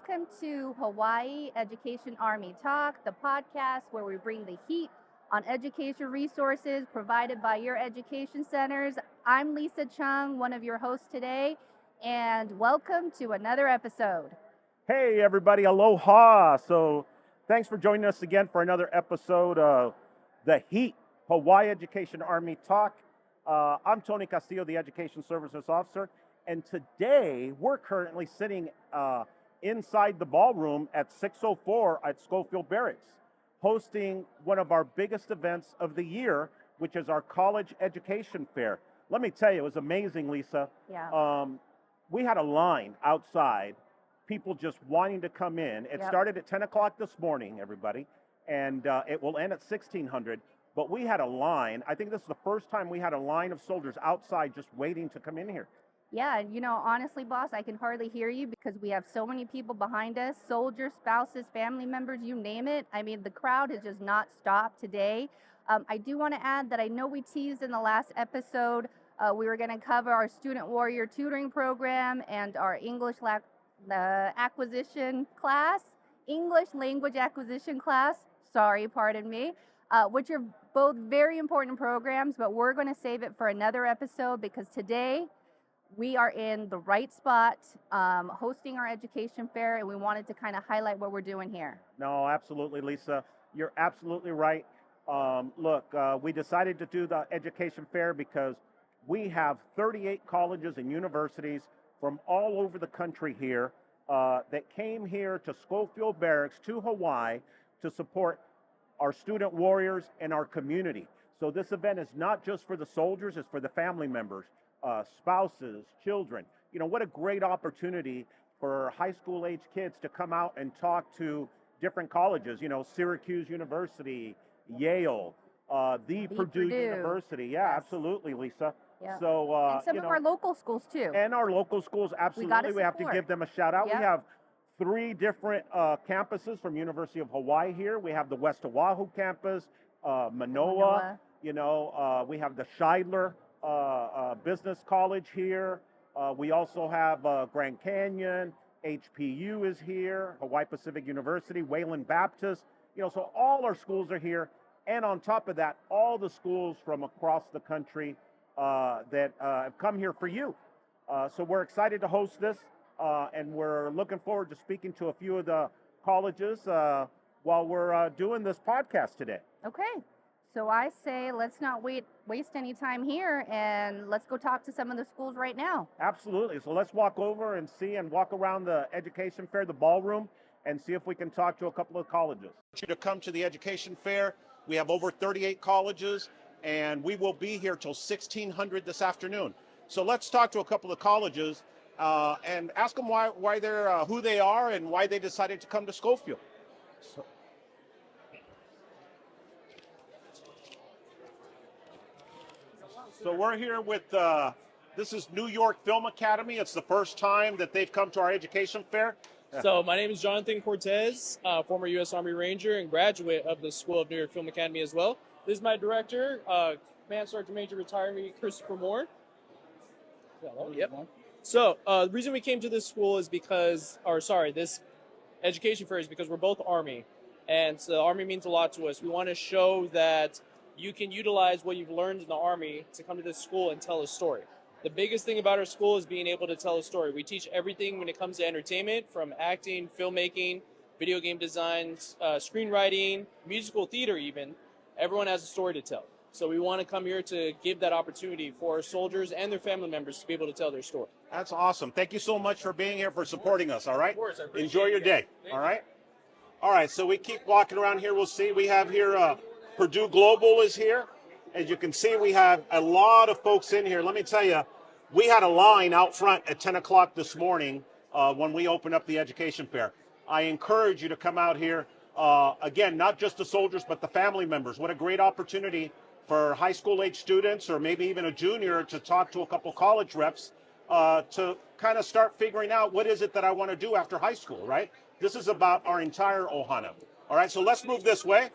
welcome to Hawaii Education Army Talk, the podcast where we bring the heat on education resources provided by your education centers. I'm Lisa Chung, one of your hosts today, and welcome to another episode. Hey everybody, aloha. So thanks for joining us again for another episode of the Heat Hawaii Education Army Talk. I'm Tony Castillo, the Education Services Officer, and today we're currently sitting inside the ballroom at 604 at Schofield Barracks, hosting one of our biggest events of the year, which is our College Education Fair. Let me tell you, it was amazing, Lisa. Yeah. We had a line outside, people just wanting to come in. It started at 10 o'clock this morning, everybody, and it will end at 1600. But we had a line. I think this is the first time we had a line of soldiers outside just waiting to come in here. Yeah, honestly, boss, I can hardly hear you because we have so many people behind us, soldiers, spouses, family members, you name it. I mean, the crowd has just not stopped today. I do want to add that I know we teased in the last episode, we were going to cover our Student Warrior Tutoring Program and our acquisition class, English language acquisition class, sorry, pardon me, which are both very important programs, but we're going to save it for another episode because today we are in the right spot, hosting our education fair, and we wanted to kind of highlight what we're doing here. No, absolutely, Lisa. You're absolutely right. We decided to do the education fair because we have 38 colleges and universities from all over the country here that came here to Schofield Barracks, to Hawaii, to support our student warriors and our community. So this event is not just for the soldiers, it's for the family members, spouses, children. What a great opportunity for high school age kids to come out and talk to different colleges, Syracuse University, Yale, the Purdue University. Yeah, Yes. Absolutely, Lisa. Yeah. So, and some of our local schools too. And our local schools, absolutely. We have to give them a shout out. Yep. We have 3 different campuses from University of Hawaii here. We have the West Oahu campus, Manoa. We have the Scheidler Business College here. We also have Grand Canyon. HPU is here. Hawaii Pacific University, Wayland Baptist. So all our schools are here. And on top of that, all the schools from across the country that have come here for you. So we're excited to host this, and we're looking forward to speaking to a few of the colleges while we're doing this podcast today. Okay. So I say let's not waste any time here, and let's go talk to some of the schools right now. Absolutely. So let's walk over and walk around the education fair, the ballroom, and see if we can talk to a couple of colleges. I want you to come to the education fair. We have over 38 colleges, and we will be here till 1600 this afternoon. So let's talk to a couple of colleges and ask them why they're who they are and why they decided to come to Schofield. So we're here with, this is New York Film Academy. It's the first time that they've come to our education fair. So my name is Jonathan Cortez, former U.S. Army Ranger and graduate of the School of New York Film Academy as well. This is my director, Command Sergeant Major retiree Christopher Moore. Yep. So the reason we came to this school is because, this education fair is because we're both Army. And so the Army means a lot to us. We want to show that you can utilize what you've learned in the Army to come to this school and tell a story. The biggest thing about our school is being able to tell a story. We teach everything when it comes to entertainment, from acting, filmmaking, video game design, screenwriting, musical theater even. Everyone has a story to tell. So we want to come here to give that opportunity for our soldiers and their family members to be able to tell their story. That's awesome. Thank you so much for being here, for supporting us, all right? Of course, I appreciate Enjoy your day, Thank all right? All right, so we keep walking around here. We'll see. We have here Purdue Global is here. As you can see, we have a lot of folks in here. Let me tell you, we had a line out front at 10 o'clock this morning when we opened up the education fair. I encourage you to come out here. Again, not just the soldiers, but the family members. What a great opportunity for high school age students or maybe even a junior to talk to a couple college reps to kind of start figuring out what is it that I want to do after high school, right? This is about our entire Ohana. All right, so let's move this way.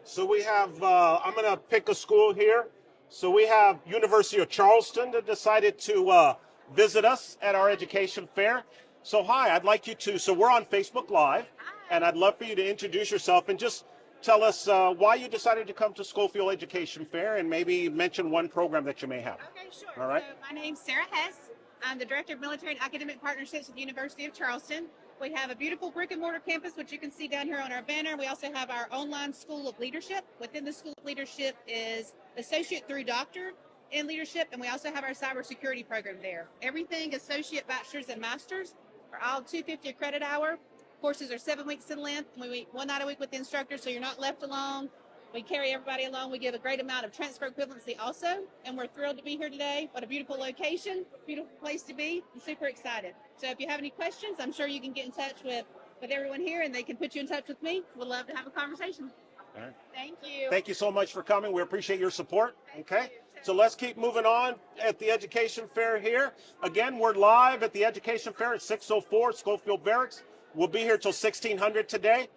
So we have, I'm going to pick a school here. So we have University of Charleston that decided to visit us at our education fair. So hi, I'd like you to, so we're on Facebook Live, and I'd love for you to introduce yourself and just tell us why you decided to come to Schofield Education Fair and maybe mention one program that you may have. Okay, sure. All right. So my name's Sarah Hess. I'm the Director of Military and Academic Partnerships at the University of Charleston. We have a beautiful brick and mortar campus, which you can see down here on our banner. We also have our online School of Leadership. Within the School of Leadership is Associate through Doctor in Leadership, and we also have our cybersecurity program there. Everything Associate, Bachelor's, and Master's are all 250 a credit hour. Courses are 7 weeks in length. We meet one night a week with the instructor, so you're not left alone. We carry everybody along. We give a great amount of transfer equivalency also, and we're thrilled to be here today. What a beautiful location, beautiful place to be. I'm super excited. So if you have any questions, I'm sure you can get in touch with everyone here, and they can put you in touch with me. We'd love to have a conversation. All right. Thank you. Thank you so much for coming. We appreciate your support. Okay. So let's keep moving on at the Education Fair here. Again, we're live at the Education Fair at 604 Schofield Barracks. We'll be here till 1600 today.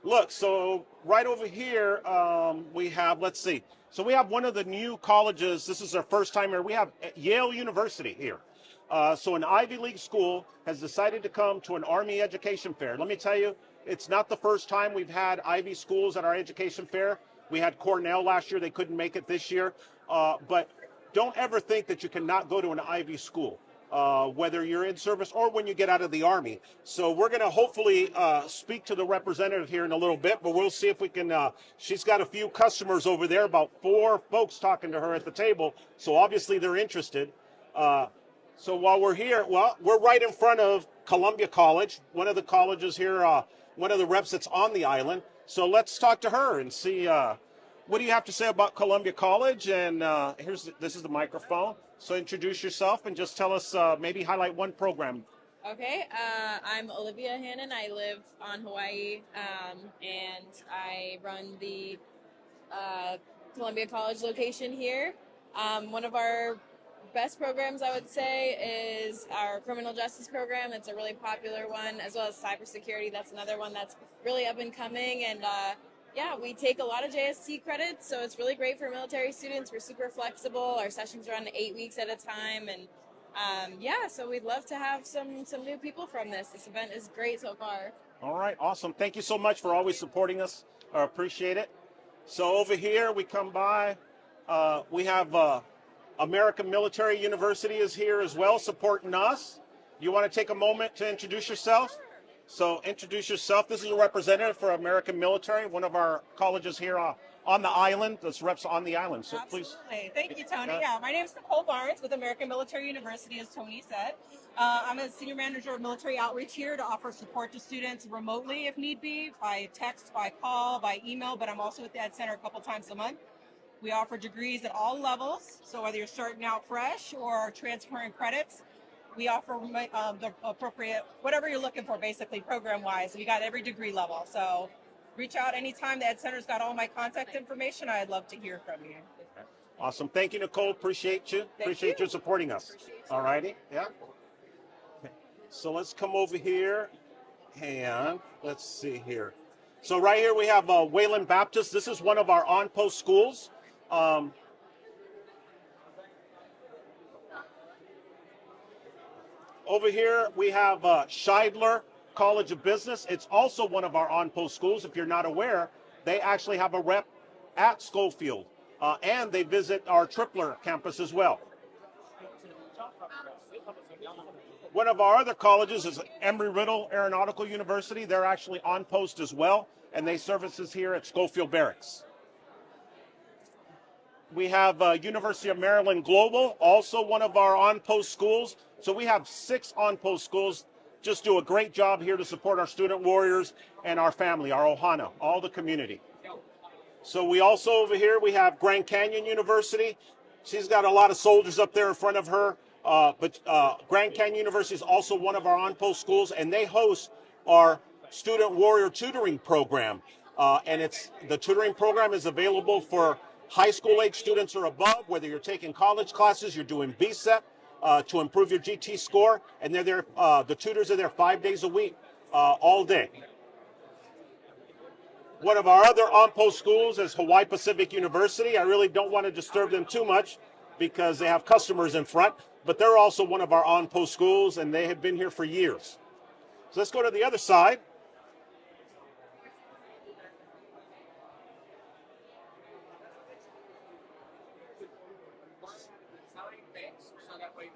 Look, so right over here we have, let's see. So we have one of the new colleges. This is our first time here. We have Yale University here. So an Ivy League school has decided to come to an Army Education Fair. Let me tell you, it's not the first time we've had Ivy schools at our education fair. We had Cornell last year. They couldn't make it this year. But don't ever think that you cannot go to an Ivy school, whether you're in service or when you get out of the Army. So we're going to hopefully speak to the representative here in a little bit, but we'll see if we can. She's got a few customers over there, about 4 folks talking to her at the table. So obviously they're interested. So while we're here, well, we're right in front of Columbia College, one of the colleges here, one of the reps that's on the island. So let's talk to her and see what do you have to say about Columbia College. And this is the microphone. So introduce yourself and just tell us, maybe highlight one program. Okay, I'm Olivia Hannon. I live on Hawaii, and I run the Columbia College location here. One of our best programs, I would say, is our criminal justice program. It's a really popular one, as well as cybersecurity. That's another one that's really up and coming. And yeah, we take a lot of JST credits, so it's really great for military students. We're super flexible. Our sessions run 8 weeks at a time. And yeah, so we'd love to have some new people from this. This event is great so far. All right, awesome. Thank you so much for always supporting us. I appreciate it. So over here, we come by. We have American Military University is here as well, supporting us. You want to take a moment to introduce yourself? So introduce yourself. This is a representative for American Military, one of our colleges here on the island. This reps on the island. So Absolutely. Please. Thank you, Tony. Yeah, my name is Nicole Barnes with American Military University, as Tony said. I'm a senior manager of military outreach here to offer support to students remotely if need be, by text, by call, by email, but I'm also at the Ed Center a couple times a month. We offer degrees at all levels, so whether you're starting out fresh or transferring credits, we offer the appropriate, whatever you're looking for, basically, program-wise. We got every degree level, so reach out anytime. The Ed Center's got all my contact information. I'd love to hear from you. Awesome. Thank you, Nicole. Appreciate you. Appreciate you supporting us. All righty. Yeah. Okay. So let's come over here and let's see here. So right here we have Wayland Baptist. This is one of our on-post schools. Over here we have Scheidler College of Business. It's also one of our on-post schools. If you're not aware, they actually have a rep at Schofield, and they visit our Tripler campus as well. One of our other colleges is Embry-Riddle Aeronautical University. They're actually on post as well, and they services here at Schofield Barracks. We have University of Maryland Global, also one of our on-post schools. So we have 6 on-post schools. Just do a great job here to support our student warriors and our family, our Ohana, all the community. So we also over here, we have Grand Canyon University. She's got a lot of soldiers up there in front of her. But Grand Canyon University is also one of our on-post schools, and they host our student warrior tutoring program. And the tutoring program is available for high school age students or above, whether you're taking college classes, you're doing BSEP to improve your GT score, and they're there. The tutors are there 5 days a week, all day. One of our other on-post schools is Hawaii Pacific University. I really don't want to disturb them too much because they have customers in front, but they're also one of our on-post schools, and they have been here for years. So let's go to the other side.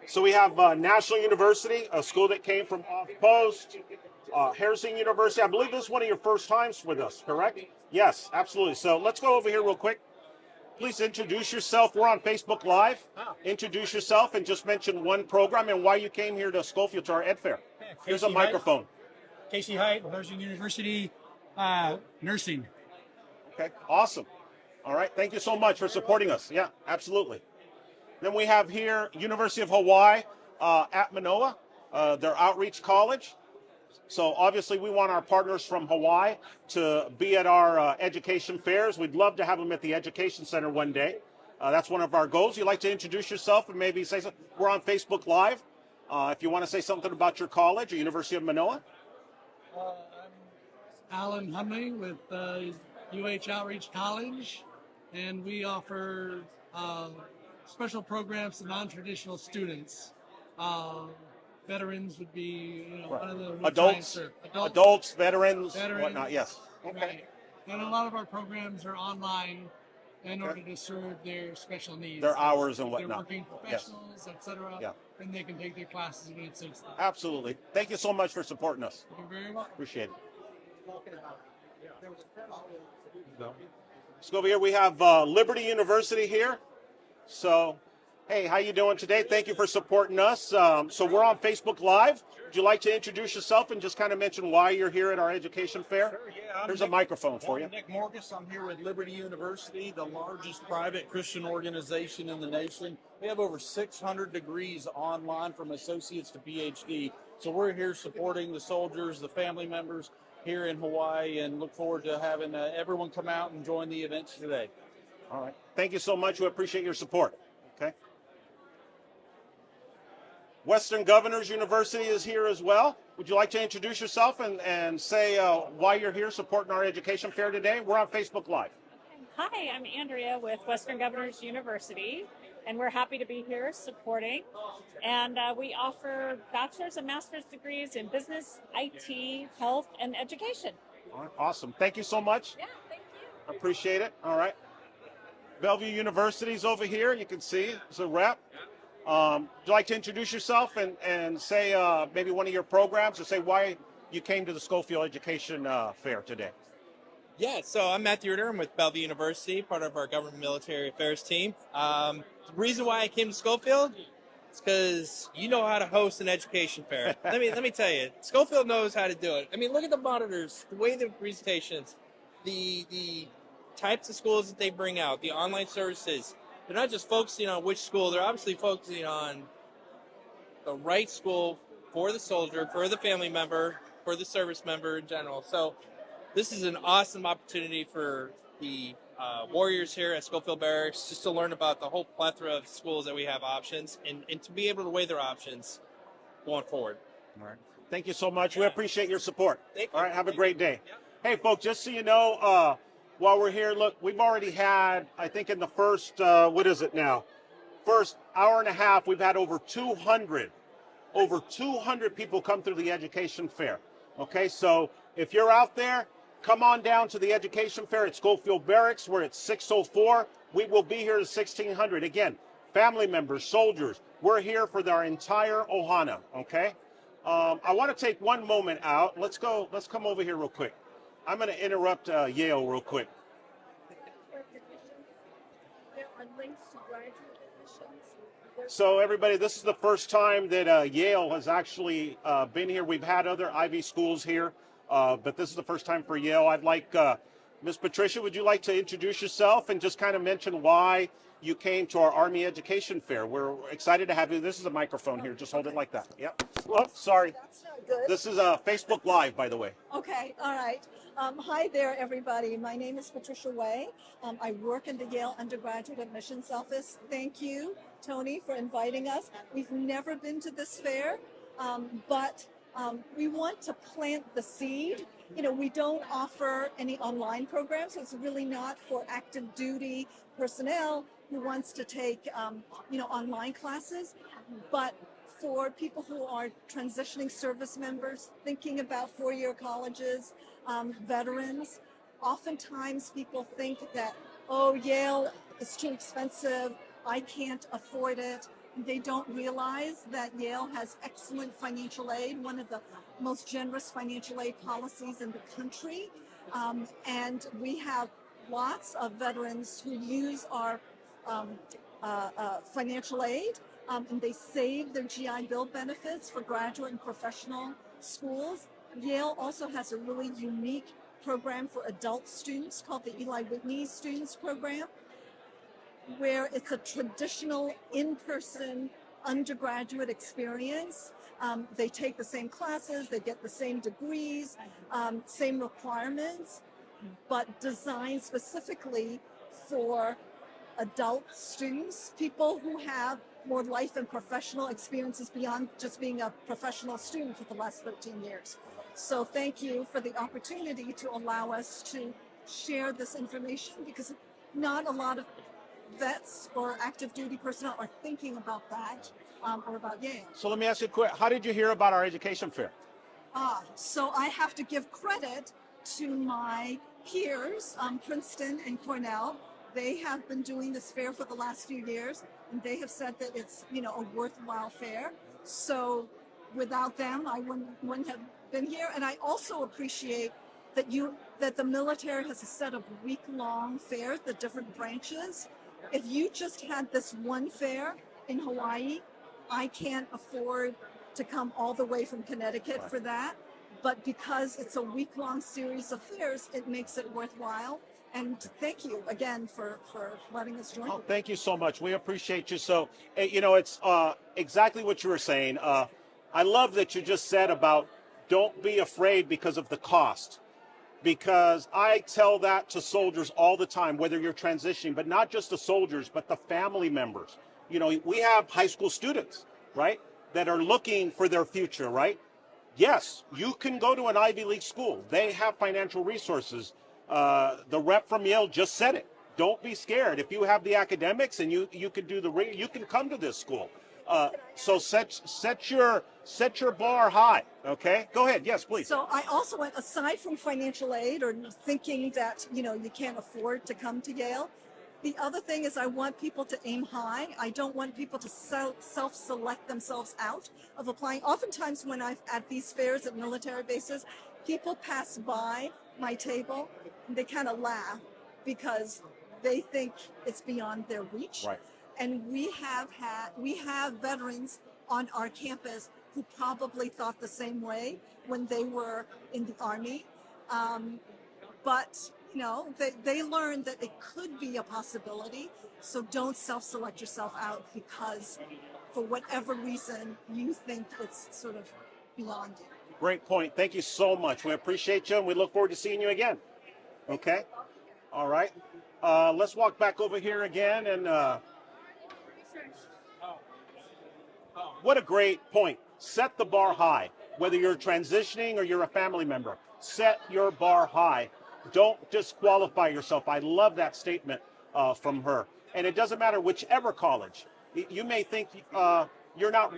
So we have National University, a school that came from off-post. Harrison University, I believe this is one of your first times with us, correct? Yes, absolutely. So let's go over here real quick. Please introduce yourself. We're on Facebook Live. Introduce yourself and just mention one program and why you came here to Schofield to our Ed Fair. Here's a microphone. Casey Height, Harrison University, nursing. Okay, awesome. All right, thank you so much for supporting us. Yeah, absolutely. Then we have here University of Hawaii at Manoa, their outreach college. So obviously we want our partners from Hawaii to be at our education fairs. We'd love to have them at the Education Center one day. That's one of our goals. You'd like to introduce yourself and maybe say something? We're on Facebook Live. If you want to say something about your college or University of Manoa. I'm Alan Humley with UH Outreach College, and we offer special programs to non-traditional students. Veterans would be, one of the adults, veterans, whatnot. Yes. Okay. Right. And a lot of our programs are online in order to serve their special needs. Their hours and They're whatnot. working professionals, etc. Yeah. And they can take their classes when it suits them. Absolutely. Thank you so much for supporting us. You're very welcome. Appreciate it. Let's go over here. We have Liberty University here. So, hey, how you doing today? Thank you for supporting us. So we're on Facebook Live. Would you like to introduce yourself and just kind of mention why you're here at our education fair? Sure, yeah. There's a microphone for you. I'm Nick Morgus. I'm here with Liberty University, the largest private Christian organization in the nation. We have over 600 degrees online from associates to PhD. So we're here supporting the soldiers, the family members here in Hawaii, and look forward to having everyone come out and join the events today. All right. Thank you so much. We appreciate your support. Okay. Western Governors University is here as well. Would you like to introduce yourself and say why you're here supporting our education fair today? We're on Facebook Live. Hi, I'm Andrea with Western Governors University, and we're happy to be here supporting. And we offer bachelor's and master's degrees in business, IT, health, and education. All right, awesome. Thank you so much. Yeah, thank you. Appreciate it. All right. Bellevue University's over here. You can see it's a rep. Would you like to introduce yourself and say maybe one of your programs or say why you came to the Schofield Education Fair today? Yeah, so I'm Matthew Ritter. I'm with Bellevue University, part of our government military affairs team. The reason why I came to Schofield is because you know how to host an education fair. Let me tell you, Schofield knows how to do it. I mean, look at the monitors, the way the presentations, the types of schools that they bring out, the online services. They're not just focusing on which school, they're obviously focusing on the right school for the soldier, for the family member, for the service member in general. So this is an awesome opportunity for the warriors here at Schofield Barracks just to learn about the whole plethora of schools that we have options and to be able to weigh their options going forward. All right. Thank you so much. We appreciate your support. Thank you. All right. Have a great day. Hey, folks, just so you know, while we're here, look, we've already had, I think in the first, what is it now? First hour and a half, we've had over 200 people come through the education fair. Okay, so if you're out there, come on down to the education fair at Schofield Barracks. We're at 604. We will be here at 1600. Again, family members, soldiers, we're here for our entire ohana, okay? I want to take one moment out. Let's come over here real quick. I'm going to interrupt Yale real quick. So everybody, this is the first time that Yale has actually been here. We've had other Ivy schools here, but this is the first time for Yale. I'd like, Ms. Patricia, would you like to introduce yourself and just kind of mention why you came to our Army Education Fair? We're excited to have you. This is a microphone here. Just hold it like that. Yep. Oh, sorry. That's not good. This is Facebook Live, by the way. Okay, all right. Hi there, everybody. My name is Patricia Way. I work in the Yale Undergraduate Admissions Office. Thank you, Tony, for inviting us. We've never been to this fair, but We want to plant the seed. We don't offer any online programs, so it's really not for active duty personnel who wants to take, online classes, but for people who are transitioning service members, thinking about four-year colleges, veterans. Oftentimes people think that, oh, Yale is too expensive, I can't afford it. They don't realize that Yale has excellent financial aid, one of the most generous financial aid policies in the country. And we have lots of veterans who use our financial aid, and they save their GI Bill benefits for graduate and professional schools. Yale also has a really unique program for adult students called the Eli Whitney Students Program, where it's a traditional in-person undergraduate experience. They take the same classes, they get the same degrees, same requirements, but designed specifically for adult students, people who have more life and professional experiences beyond just being a professional student for the last 13 years. So thank you for the opportunity to allow us to share this information, because not a lot of vets or active duty personnel are thinking about that, or about Yale. So let me ask you a quick, how did you hear about our education fair? So I have to give credit to my peers, Princeton and Cornell. They have been doing this fair for the last few years, and they have said that it's, a worthwhile fair. So without them, I wouldn't have been here. And I also appreciate that the military has a set of week-long fairs, the different branches. If you just had this one fair in Hawaii, I can't afford to come all the way from Connecticut for that. But because it's a week-long series of fairs, it makes it worthwhile. And thank you again for letting us join. Oh, thank you so much. We appreciate you. So, it's exactly what you were saying. I love that you just said about don't be afraid because of the cost. Because I tell that to soldiers all the time, whether you're transitioning, but not just the soldiers, but the family members. We have high school students, right, that are looking for their future, right? Yes, you can go to an Ivy League school. They have financial resources. The rep from Yale just said it. Don't be scared. If you have the academics and you can do you can come to this school. So set your bar high. Okay, go ahead. Yes, please. So I also went, aside from financial aid or thinking that you can't afford to come to Yale, the other thing is I want people to aim high. I don't want people to self-select themselves out of applying. Oftentimes when I've at these fairs at military bases, people pass by my table and they kind of laugh because they think it's beyond their reach. Right. And we have veterans on our campus who probably thought the same way when they were in the Army. But they learned that it could be a possibility. So don't self-select yourself out because for whatever reason you think it's sort of beyond you. Great point. Thank you so much. We appreciate you and we look forward to seeing you again. Okay. All right. Let's walk back over here again and what a great point. Set the bar high. Whether you're transitioning or you're a family member, set your bar high. Don't disqualify yourself. I love that statement from her. And it doesn't matter whichever college. You may think you're not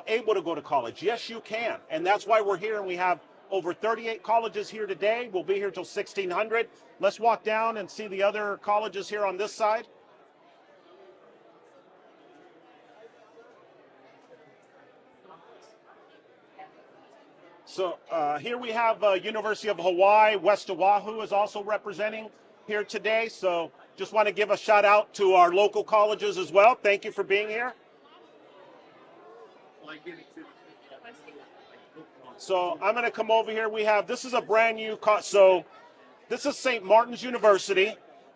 able to go to college. Yes, you can. And that's why we're here. And we have over 38 colleges here today. We'll be here till 1600. Let's walk down and see the other colleges here on this side. So here we have University of Hawaii, West Oahu is also representing here today. So just want to give a shout out to our local colleges as well. Thank you for being here. So I'm going to come over here. This is a brand new, so this is St. Martin's University,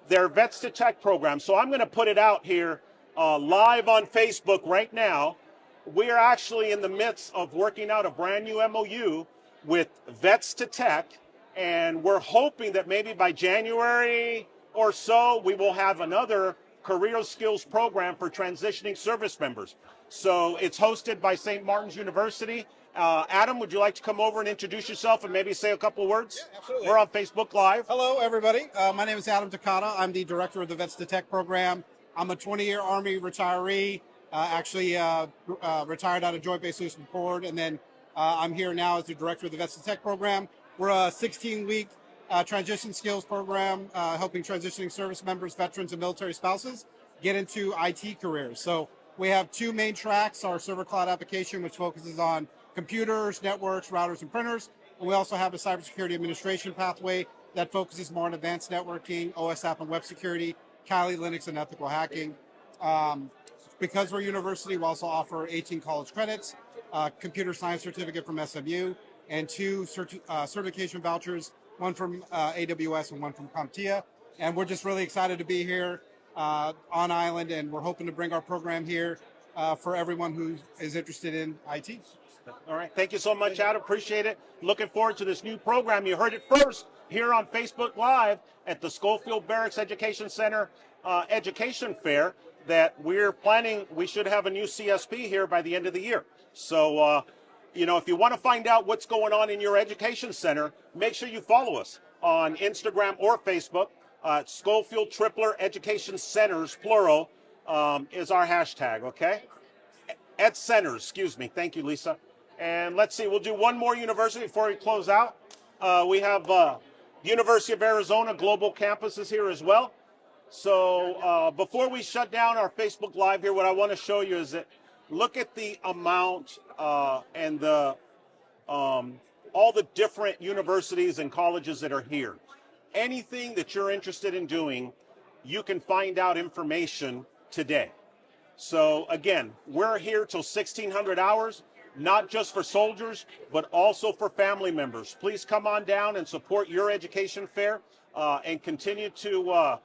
their Vets to Tech program. So I'm going to put it out here live on Facebook right now. We are actually in the midst of working out a brand new MOU with Vets to Tech, and we're hoping that maybe by January or so, we will have another career skills program for transitioning service members. So it's hosted by St. Martin's University Adam, would you like to come over and introduce yourself and maybe say a couple of words? Yeah, absolutely. We're on Facebook Live. Hello, everybody. My name is Adam Takata. I'm the director of the Vets to Tech program. I'm a 20-year Army retiree, retired out of Joint Base Lewis McChord, and then I'm here now as the director of the Vets to Tech program. We're a 16-week transition skills program helping transitioning service members, veterans, and military spouses get into IT careers. So we have two main tracks: our server cloud application, which focuses on computers, networks, routers, and printers. And we also have a cybersecurity administration pathway that focuses more on advanced networking, OS app and web security, Kali, Linux, and ethical hacking. Because we're a university, we also offer 18 college credits, computer science certificate from SMU, and two certification vouchers, one from AWS and one from CompTIA. And we're just really excited to be here on island, and we're hoping to bring our program here for everyone who is interested in IT. All right. Thank you so much, Adam. Appreciate it. Looking forward to this new program. You heard it first here on Facebook Live at the Schofield Barracks Education Center Education Fair that we're planning. We should have a new CSP here by the end of the year. So, if you want to find out what's going on in your education center, make sure you follow us on Instagram or Facebook. Schofield Tripler Education Centers, plural, is our hashtag, okay? Ed Centers, excuse me. Thank you, Lisa. And let's see, we'll do one more university before we close out. We have University of Arizona Global Campus is here as well. So before we shut down our Facebook Live here, what I want to show you is that look at the amount and the all the different universities and colleges that are here. Anything that you're interested in doing, you can find out information today. So again, we're here till 1600 hours, not just for soldiers, but also for family members. Please come on down and support your education fair and continue to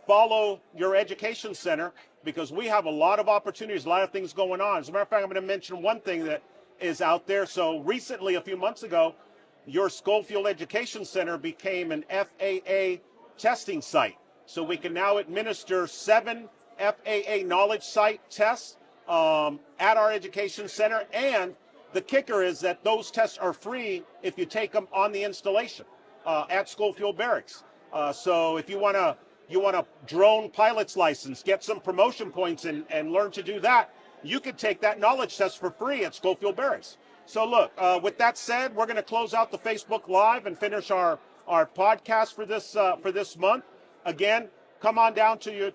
follow your education center, because we have a lot of opportunities, a lot of things going on. As a matter of fact, I'm going to mention one thing that is out there. So recently, a few months ago, your Schofield Education Center became an FAA testing site. So we can now administer 7 FAA knowledge site tests at our education center. And the kicker is that those tests are free if you take them on the installation at Schofield Barracks. So if you want a drone pilot's license, get some promotion points and learn to do that, you could take that knowledge test for free at Schofield Barracks. So look, with that said, we're going to close out the Facebook Live and finish our podcast for this month. Again, come on down to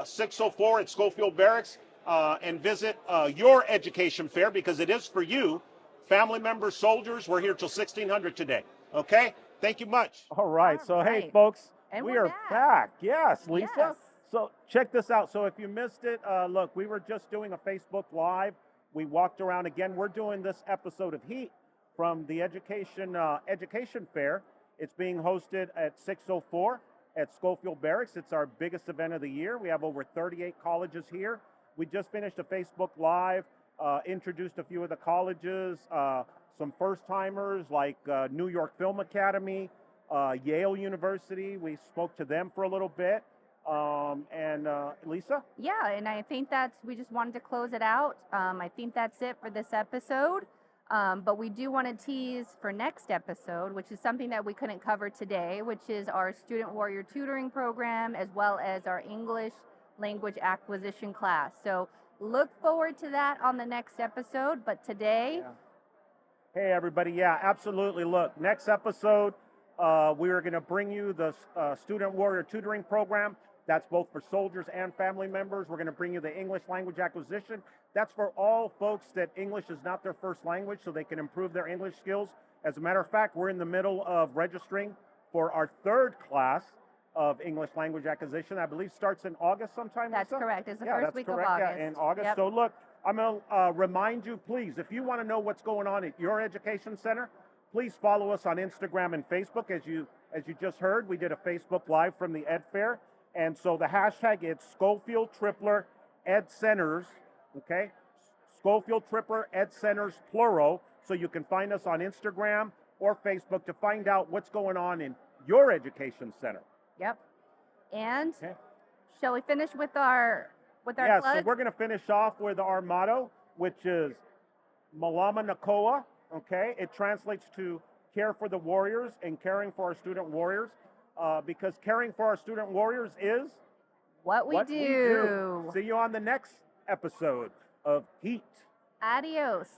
604 at Schofield Barracks and visit your education fair, because it is for you, family members, soldiers. We're here till 1600 today. Okay? Thank you much. All right. So, hey, folks, And we we're are back. Yes, Lisa. Yes. So check this out. So if you missed it, look, we were just doing a Facebook Live. We walked around again. We're doing this episode of Heat from the Education Fair. It's being hosted at 604 at Schofield Barracks. It's our biggest event of the year. We have over 38 colleges here. We just finished a Facebook Live, introduced a few of the colleges, some first-timers like New York Film Academy, Yale University. We spoke to them for a little bit. And Lisa? Yeah, and I think we just wanted to close it out. I think that's it for this episode. But we do want to tease for next episode, which is something that we couldn't cover today, which is our Student Warrior Tutoring Program, as well as our English Language Acquisition class. So look forward to that on the next episode. But today... Yeah. Hey, everybody. Yeah, absolutely. Look, next episode, we are going to bring you the Student Warrior Tutoring Program. That's both for soldiers and family members. We're going to bring you the English Language Acquisition. That's for all folks that English is not their first language, so they can improve their English skills. As a matter of fact, we're in the middle of registering for our 3rd class of English Language Acquisition. I believe starts in August sometime. That's Lisa? correct. It's the Yeah, first that's week correct. of August. Yeah, in August. Yep. So look, I'm going to remind you, please, if you want to know what's going on at your education center, please follow us on Instagram and Facebook. As you just heard, we did a Facebook Live from the Ed Fair. And so the hashtag is Schofield Tripler Ed Centers, okay? Schofield Tripler Ed Centers, plural. So you can find us on Instagram or Facebook to find out what's going on in your education center. Yep. And Okay. shall we finish with our Yeah, plug? so we're going to finish off with our motto, which is Malama Nakoa, okay? It translates to care for the warriors and caring for our student warriors, because caring for our student warriors is What we do. See you on the next episode of Heat. Adios.